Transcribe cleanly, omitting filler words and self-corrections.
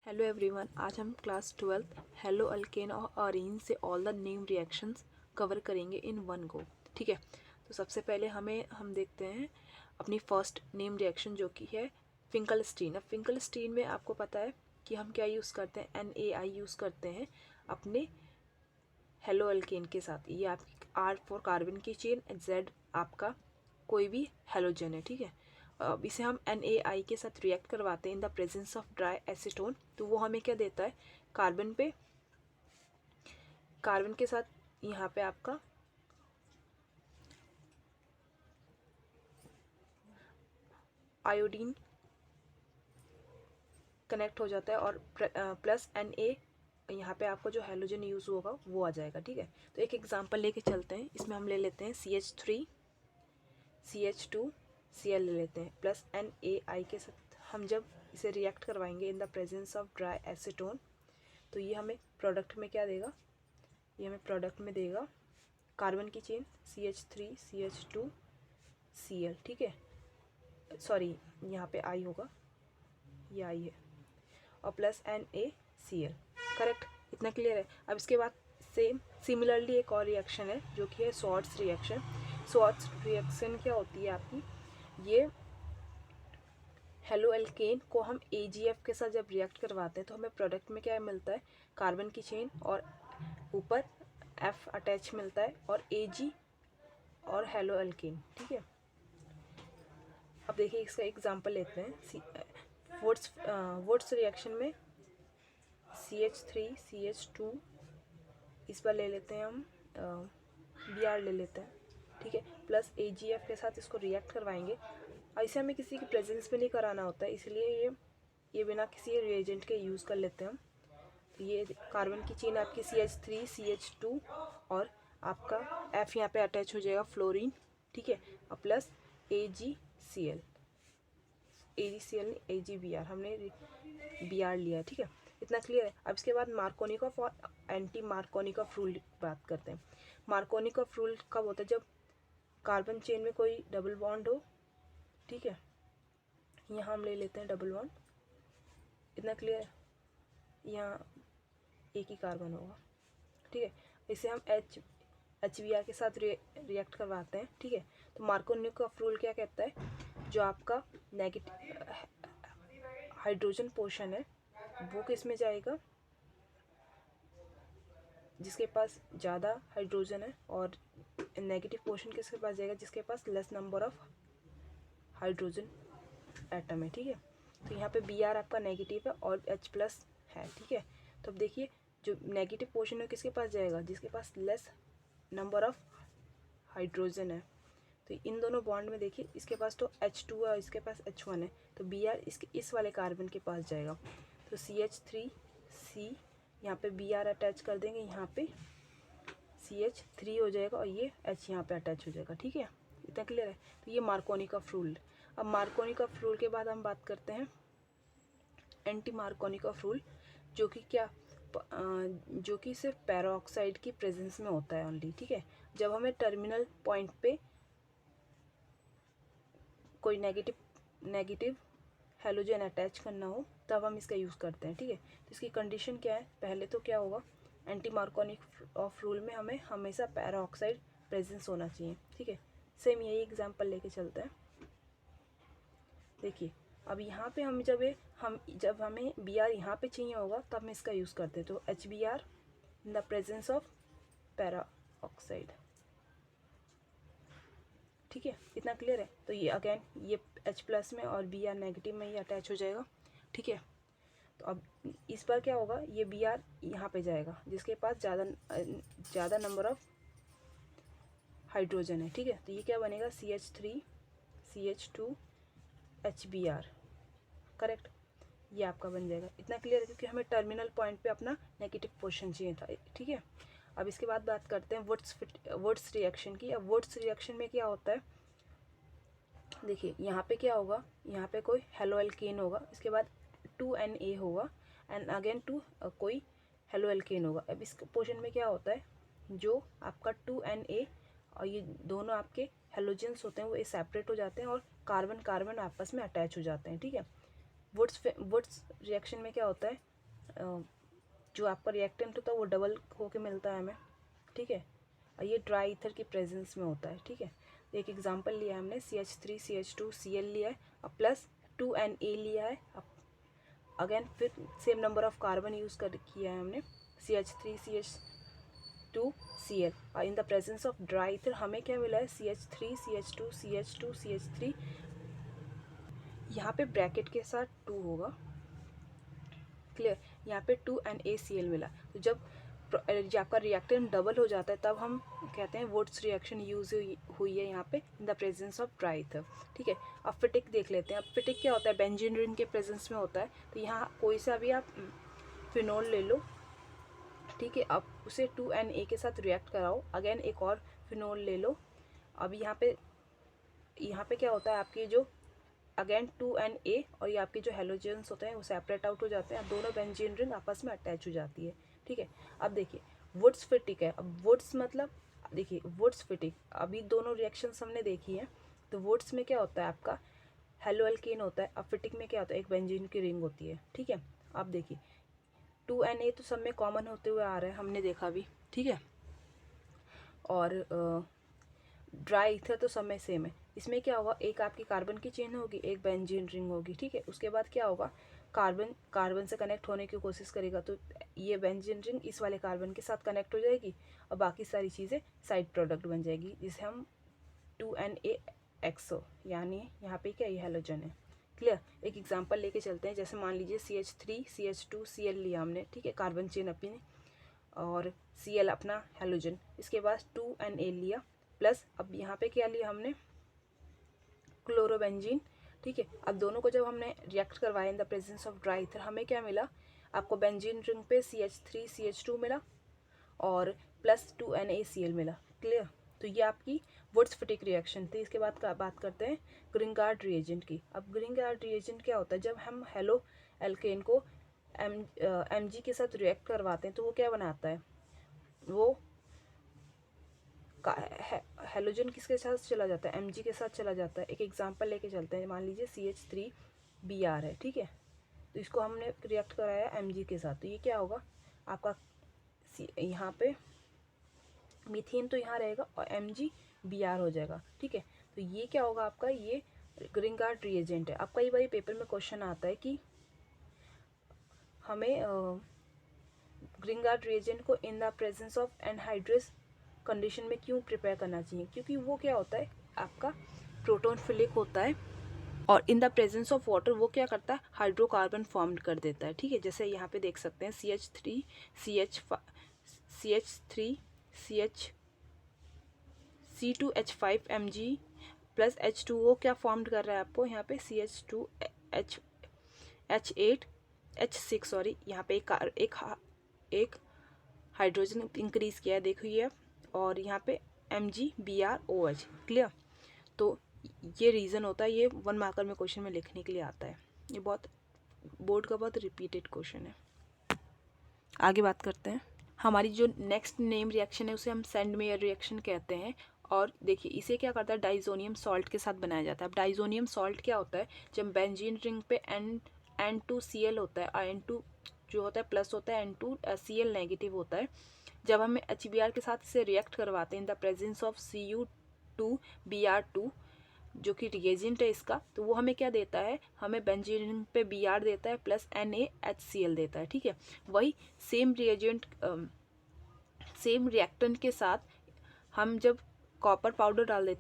Hello everyone, आज हम class 12 hello alkane और अरीन से all the name reactions cover करेंगे इन वन गो। ठीक है, तो सबसे पहले हम देखते हैं अपनी फर्स्ट नेम रिएक्शन जो कि है फिंकलस्टीन। अब फिंकलस्टीन में आपको पता है कि हम क्या यूज़ करते हैं, NaI यूज़ करते हैं अपने हेलो अल्केन के साथ। ये आपकी R फॉर कार्बन की चेन, Z आपका कोई भी हेलोजन है। ठीक है, अब इसे हम NaI के साथ रिएक्ट करवाते हैं इन the presence of dry acetone, तो वो हमें क्या देता है, कार्बन के साथ यहाँ पे आपका आयोडीन कनेक्ट हो जाता है और प्लस Na यहाँ पे आपको जो हेलोजन यूज़ होगा वो आ जाएगा। ठीक है, तो एक एग्जांपल लेके चलते हैं। इसमें हम ले लेते हैं CH3 CH2 Cl ले लेते हैं प्लस NaI के साथ। हम जब इसे रिएक्ट करवाएंगे इन the presence of dry acetone, तो ये हमें प्रोडक्ट में क्या देगा, ये हमें प्रोडक्ट में देगा कार्बन की चेन CH3 CH2 Cl। ठीक है, सॉरी यहाँ पे I होगा, ये I है, और प्लस NaCl। करेक्ट, इतना क्लियर है। अब इसके बाद सेम सिमिलरली एक और रिएक्शन है जो कि है शॉर्ट्स रिएक्शन। शॉर्ट्स रिएक्शन क्या होती है आपकी, ये हेलो एल्केन को हम AgF के साथ जब रिएक्ट करवाते हैं तो हमें प्रोडक्ट में क्या मिलता है, कार्बन की चेन और ऊपर F अटैच मिलता है और Ag और हेलो एल्केन। ठीक है, अब देखिए इसका एग्जांपल लेते हैं। वुड्स रिएक्शन में CH3 CH2 इस पर ले लेते हैं हम, Br ले लेते हैं। ठीक है, प्लस AgF के साथ इसको रिएक्ट करवाएंगे। ऐसे हमें किसी की प्रेजेंस में नहीं कराना होता है, इसलिए ये बिना किसी रिएजेंट के यूज़ कर लेते हैं हम। तो ये कार्बन की चेन आपकी CH3 CH2 और आपका F यहाँ पे अटैच हो जाएगा फ्लोरीन। ठीक है, और प्लस AgCl AgBr, हमने Br लिया। ठीक है, इतना क्लियर है। अब इसके बाद मार्कोनिकॉफ और एंटी मार्कोनिकॉफ रूल बात करते हैं। मार्कोनिकॉफ रूल कब होता है, जब कार्बन चेन में कोई डबल बॉन्ड हो। ठीक है, यहाँ हम ले लेते हैं डबल बॉन्ड, इतना क्लियर है, यहाँ एक ही कार्बन होगा। ठीक है, इसे हम HBr के साथ रिएक्ट करवाते हैं। ठीक है, तो मार्कोनिकॉफ रूल क्या कहता है, जो आपका नेगेटिव हाइड्रोजन पोर्शन है वो किस में जाएगा, जिसके पास ज़्यादा हाइड्रोजन है, और नेगेटिव पोर्शन किसके पास जाएगा, जिसके पास less number of hydrogen atom है। ठीक है, तो यहाँ पे Br आपका नेगेटिव है और H प्लस है। ठीक है, तो अब देखिए जो नेगेटिव पोर्शन है किसके पास जाएगा, जिसके पास लेस नंबर ऑफ हाइड्रोजन है। तो इन दोनों बॉन्ड में देखिए, इसके पास तो H2 है और इसके पास H1 है, तो Br इस वाले कार्बन के पास जाएगा। तो CH3C यहाँ पे Br अटैच कर देंगे, यहाँ पे CH3 हो जाएगा और ये H यहाँ पे अटैच हो जाएगा। ठीक है, इतना क्लियर है। तो ये मार्कोनिकॉफ रूल। अब मार्कोनिकॉफ रूल के बाद हम बात करते हैं एंटी मार्कोनिकॉफ रूल, जो कि क्या, जो कि सिर्फ पैराऑक्साइड की प्रेजेंस में होता है ओनली। ठीक है, जब हमें टर्मिनल पॉइंट पे कोई नेगेटिव हेलोजन अटैच करना हो तब हम इसका यूज़ करते हैं। ठीक है, तो इसकी कंडीशन क्या है, पहले तो क्या होगा, एंटी मार्कोनिक ऑफ रूल में हमें हमेशा पैराऑक्साइड प्रेजेंस होना चाहिए। ठीक है, सेम यही एग्जांपल लेके चलते हैं। देखिए अब यहाँ पे हम जब हमें Br यहाँ पे चाहिए होगा तब हम इसका यूज़ करते हैं, तो HBr in the presence of peroxide. ठीक है, इतना क्लियर है। तो ये अगेन ये H प्लस में और Br नेगेटिव में ये अटैच हो जाएगा। ठीक है, तो अब इस पर क्या होगा, ये Br यहाँ पे जाएगा जिसके पास ज़्यादा नंबर ऑफ हाइड्रोजन है। ठीक है, तो ये क्या बनेगा, CH3 CH2 HBr। करेक्ट, ये आपका बन जाएगा। इतना क्लियर है, क्योंकि हमें टर्मिनल पॉइंट पे अपना नेगेटिव पोर्शन चाहिए था। ठीक है, अब इसके बाद बात करते हैं वुड्स रिएक्शन की। अब वुड्स रिएक्शन में क्या होता है, देखिए यहाँ पे क्या होगा, यहाँ पे कोई हेलो एल्केन होगा, इसके बाद 2Na होगा एंड अगेन कोई हेलो एल्केन होगा। अब इस पोर्शन में क्या होता है, जो आपका 2Na और ये दोनों आपके हेलोजेंस होते हैं वो सेपरेट हो जाते हैं और कार्बन कार्बन आपस में अटैच हो जाते हैं। ठीक है, वुड्स रिएक्शन में क्या होता है, जो आपका रिएक्टेंट होता है वो डबल होके मिलता है हमें, ठीक है। और ये ड्राई ईथर की प्रेजेंस में होता है, ठीक है। एक एग्जांपल लिया है हमने, CH3CH2Cl लिया है, अब प्लस 2Na लिया है, अब अगेन फिर same number of carbon use कर किया है हमने, CH3CH2Cl, और इन the presence of dry ether हमें क्या मिला है, CH3CH2CH2CH3, यहाँ पे ब्रैकेट के साथ 2 होगा, क्लियर। यहाँ पे 2NaCl मिला, तो जब आपका रिएक्टेंट डबल हो जाता है तब हम कहते हैं वुड्स रिएक्शन यूज हुई है यहाँ पे इन the presence of dry ether, ठीक है। अब फिटिक देख लेते हैं। अब फिटिक क्या होता है, बेंजीन रिंग के प्रेजेंस में होता है, तो यहाँ कोई सा भी आप फिनोल ले लो, ठीक है। अब उसे 2Na के साथ रिएक्ट कराओ, अगेन एक और फिनोल ले लो। अब यहाँ पे क्या होता है, आपकी जो अगेन 2Na और ये आपके जो हेलोजेंस होते हैं वो सेपरेट आउट हो जाते हैं, अब दोनों बेंजीन रिंग आपस में अटैच हो जाती है, ठीक है। अब देखिए वुड्स फिटिक है, अब वुड्स मतलब देखिए वुड्स फिटिक, अभी दोनों रिएक्शंस हमने देखी है, तो वुड्स में क्या होता है आपका हेलो एल्केन होता है, अब फिटिक में क्या होता है, एक बेंजीन की रिंग होती है, ठीक है। अब देखिए 2Na तो सब में कॉमन होते हुए आ रहा है, हमने देखा भी, ठीक है। और ड्राई ईथर तो सब में सेम है, इसमें क्या होगा, एक आपकी कार्बन की चेन होगी, एक बेंजीन रिंग होगी, ठीक है। उसके बाद क्या होगा, कार्बन से कनेक्ट होने की कोशिश करेगा, तो ये बेंजीन रिंग इस वाले कार्बन के साथ कनेक्ट हो जाएगी और बाकी सारी चीज़ें साइड प्रोडक्ट बन जाएगी, जिसे हम 2NaXO, यानी यहाँ पे क्या ये हेलोजन है, क्लियर। एक एग्जांपल लेके चलते हैं, जैसे मान लीजिए CH3CH2Cl लिया हमने, ठीक है, कार्बन चेन अपनी, और Cl अपना हेलोजन, इसके बाद 2Na लिया, प्लस अब यहाँ पे क्या लिया हमने, क्लोरोबेंजीन, ठीक है। अब दोनों को जब हमने रिएक्ट करवाया इन the presence of dry ether, हमें क्या मिला, आपको बेंजीन रिंग पे CH3CH2 मिला और प्लस 2NaCl मिला, क्लियर। तो ये आपकी वुड्स फिटिक रिएक्शन थी। इसके बाद बात करते हैं ग्रिंगार्ड रिएजेंट की। अब ग्रिंगार्ड रिएजेंट क्या होता है, जब हम हेलो एल्केन को Mg के साथ रिएक्ट करवाते हैं तो वो क्या बनाता है, वो हेलोजन किसके साथ चला जाता है, Mg के साथ चला जाता है। एक एग्जांपल लेके चलते हैं, मान लीजिए CH3Br है, ठीक है, तो इसको हमने रिएक्ट कराया Mg के साथ, तो ये क्या होगा आपका, यहाँ पे मीथेन तो यहाँ रहेगा और MgBr हो जाएगा, ठीक है। तो ये क्या होगा आपका, ये ग्रिंगार्ड रिएजेंट है। अब कई बार पेपर में क्वेश्चन आता है कि हमें ग्रिंगार्ड रिएजेंट को इन the presence of anhydrous condition में क्यों प्रिपेयर करना चाहिए, क्योंकि वो क्या होता है आपका प्रोटोन फिलिक होता है, और इन द प्रेजेंस ऑफ वाटर वो क्या करता है, हाइड्रोकार्बन फॉर्म्ड कर देता है, ठीक है। जैसे यहाँ पे देख सकते हैं C2H5Mg प्लस H2O क्या फॉर्म्ड कर रहा है आपको, यहाँ पे CH2H8H6 सॉरी, यहाँ पे एक हाइड्रोजन इंक्रीज किया है, देखिए, और यहाँ पे MgBrOH, क्लियर। तो ये रीज़न होता है, ये 1 मार्कर में क्वेश्चन में लिखने के लिए आता है, ये बहुत बोर्ड का बहुत रिपीटेड क्वेश्चन है। आगे बात करते हैं, हमारी जो नेक्स्ट नेम रिएक्शन है उसे हम सेंडमेयर रिएक्शन कहते हैं, और देखिए इसे क्या करता है, डाइजोनियम सॉल्ट के साथ बनाया जाता है। अब डाइजोनियम सॉल्ट क्या होता है, जब बेंजीन रिंग पे N2Cl होता है और N2 जो होता है प्लस होता है, N2Cl नेगेटिव होता है, जब हमें HBr के साथ इसे रिएक्ट करवाते हैं इन द प्रेजेंस ऑफ Cu2Br2 जो कि रिएजेंट है इसका, तो वो हमें क्या देता है, हमें बेंजीन रिंग पे Br देता है प्लस NaHCl देता है, ठीक है। वही सेम रिएजेंट सेम रिएक्टेंट के साथ हम जब कॉपर पाउडर डाल देते